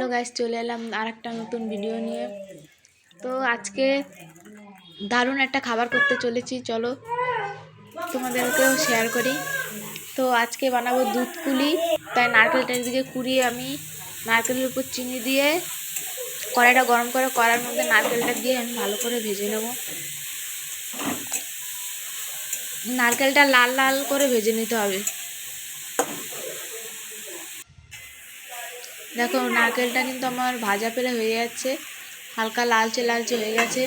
Hello guys, চলে এলাম আর একটা নতুন ভিডিও নিয়ে। তো আজকে দারুণ একটা খাবার করতে চলেছি, চলো তোমাদেরকেও শেয়ার করি। তো আজকে বানাবো দুধ কুলি। তাই নারকেলটার দিকে কুড়িয়ে আমি নারকেলের উপর চিনি দিয়ে কড়াইটা গরম করে কড়াইয়ের মধ্যে নারকেলটা দিয়ে আমি ভালো করে ভেজে নেব। নারকেলটা লাল লাল করে ভেজে নিতে হবে। দেখো নারকেলটা কিন্তু আমার ভাজা পেলে হয়ে যাচ্ছে, হালকা লালচে লালচে হয়ে গেছে।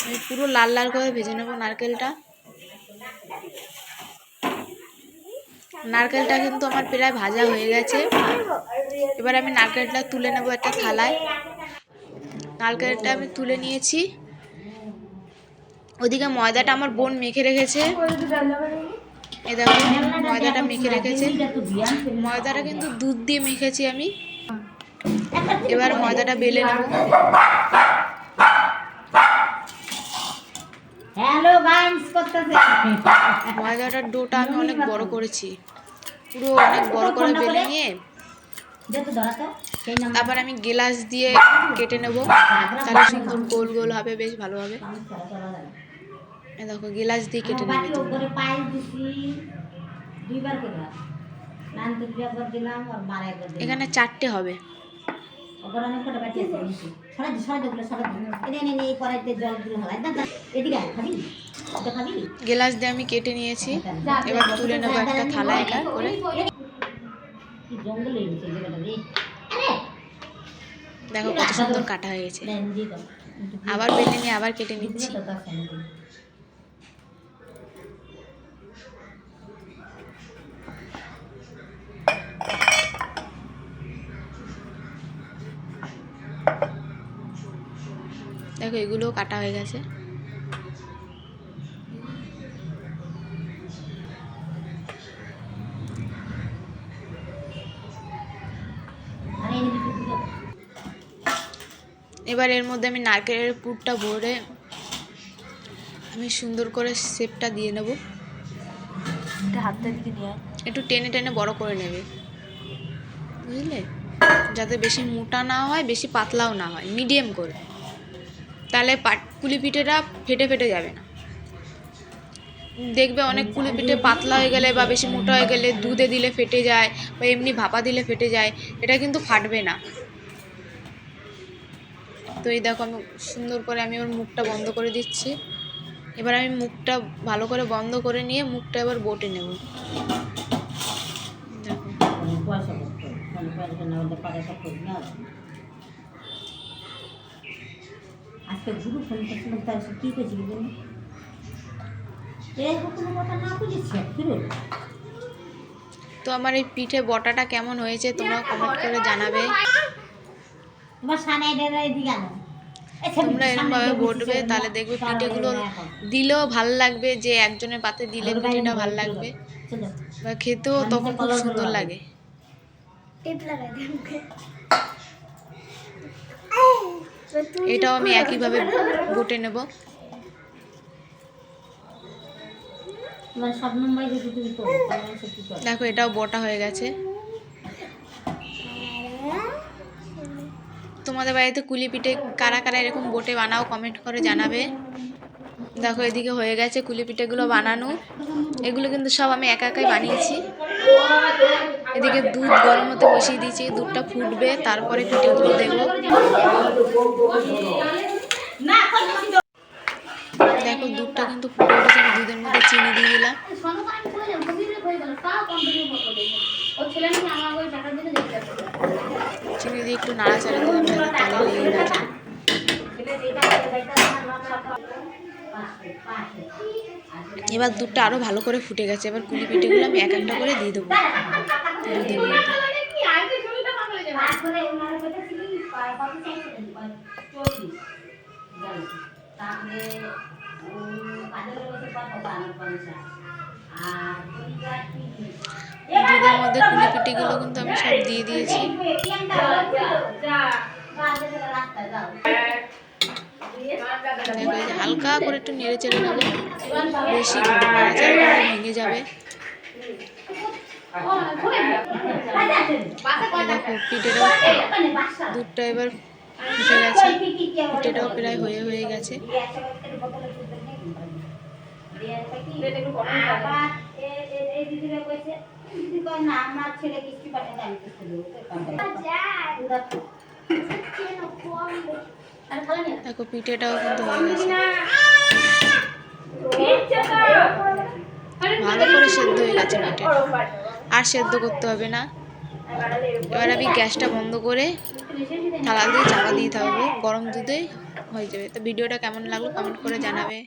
আমি পুরো লাল লাল করে ভেজে নেব নারকেলটা। নারকেলটা কিন্তু আমার প্রায় ভাজা হয়ে গেছে। এবার আমি নারকেলটা তুলে নেব একটা থালায়। নারকেলটা আমি তুলে নিয়েছি। ওদিকে ময়দাটা আমার বোন মেখে রেখেছে। এই দেখো ময়দাটা মেখে রেখেছে। ময়দাটা কিন্তু দুধ দিয়ে মেখেছি আমি। এবার ময়দাটা বেলে নেব। ময়দাটার ডোটা আমি অনেক বড় করেছি, পুরো অনেক বড় করে বেলে নিয়ে তারপর আমি গ্লাস দিয়ে কেটে নেব। তাহলে সুন্দর গোল গোল হবে, বেশ ভালো হবে। দেখো গ্লাস দিয়ে কেটে নেবে। এখানে 4টে হবে। গ্লাস দিয়ে আমি কেটে নিয়েছি। এবার তুলে নেবো একটা থালায় এটা করে। দেখো কত সুন্দর কাটা হয়ে গেছে। আবার বেলে নিয়ে আবার কেটে নিচ্ছি। দেখো এগুলোও কাটা হয়ে গেছে। এবার এর মধ্যে আমি নারকেলের পুরটা ভরে আমি সুন্দর করে শেপটা দিয়ে নেব। একটু টেনে টেনে বড় করে নেবে, বুঝলে, যাতে বেশি মোটা না হয় বেশি পাতলাও না হয়, মিডিয়াম করে। তাহলে কুলি পিঠেটা ফেটে ফেটে যাবে না। দেখবে অনেক কুলি পিঠে পাতলা হয়ে গেলে বা বেশি মোটা হয়ে গেলে দুধে দিলে ফেটে যায় বা এমনি ভাপা দিলে ফেটে যায়, এটা কিন্তু ফাটবে না। তো এই দেখো আমি সুন্দর করে আমি ওর মুখটা বন্ধ করে দিচ্ছি। এবার আমি মুখটা ভালো করে বন্ধ করে নিয়ে মুখটা এবার বটে নেব। তো আমার এই পিঠে বটাটা কেমন হয়েছে তোমরা কমেন্ট করে জানাবে। তোমরা এরকমভাবে বটবে, তাহলে দেখবে পিঠেগুলো দিলেও ভাল লাগবে, যে একজনের পাতে দিলে পিঠেটা ভাল লাগবে বা খেতেও তখন খুব সুন্দর লাগে। এটাও আমি একইভাবে বটে নেব। দেখো এটাও বটা হয়ে গেছে। তোমাদের বাড়িতে কুলি পিঠে কারা কারা এরকম বটে বানাও কমেন্ট করে জানাবে। দেখো এদিকে হয়ে গেছে কুলি পিঠেগুলো বানানো। এগুলো কিন্তু সব আমি একা একাই বানিয়েছি। এদিকে দুধ গরম হতে বসিয়ে দিয়েছি, দুধটা ফুটবে, তারপরে পিঠেগুলো দেবো। দেখো দুধটা কিন্তু ফুটে উঠেছে, আমি দুধের মধ্যে চিনি দিয়ে দিলাম। চিনি দিয়ে একটু নাড়াচাড়া দিলাম যাতে তলে লেগে না যায়। এবার দুধটা আরো ভালো করে ফুটে গেছে। এবার কুলি পিঠেগুলো আমি এক একটা করে দিয়ে দেবো দুধের মধ্যে। দুধের মধ্যে কুলি পিঠেগুলো কিন্তু আমি সব দিয়ে দিয়েছি। দেখো এই যে হালকা করে একটু নেড়ে চেড়ে নেবো, বেশি নাড়াচাড়া করলে ভেঙে যাবে। দেখো পিঠেটাও, দুধটা এবার ফুটে গেছে, পিঠেটাও প্রায় হয়ে গেছে। দেখো পিঠেটাও কিন্তু হয়ে গেছে, ভালো করে সেদ্ধ হয়ে গেছে পিঠে, আর সেদ্ধ করতে হবে না। এবার আমি গ্যাসটা বন্ধ করে থালা দিয়ে চাপা দিয়ে থাকবো, গরম দুধে হয়ে যাবে। তো ভিডিওটা কেমন লাগলো কমেন্ট করে জানাবে।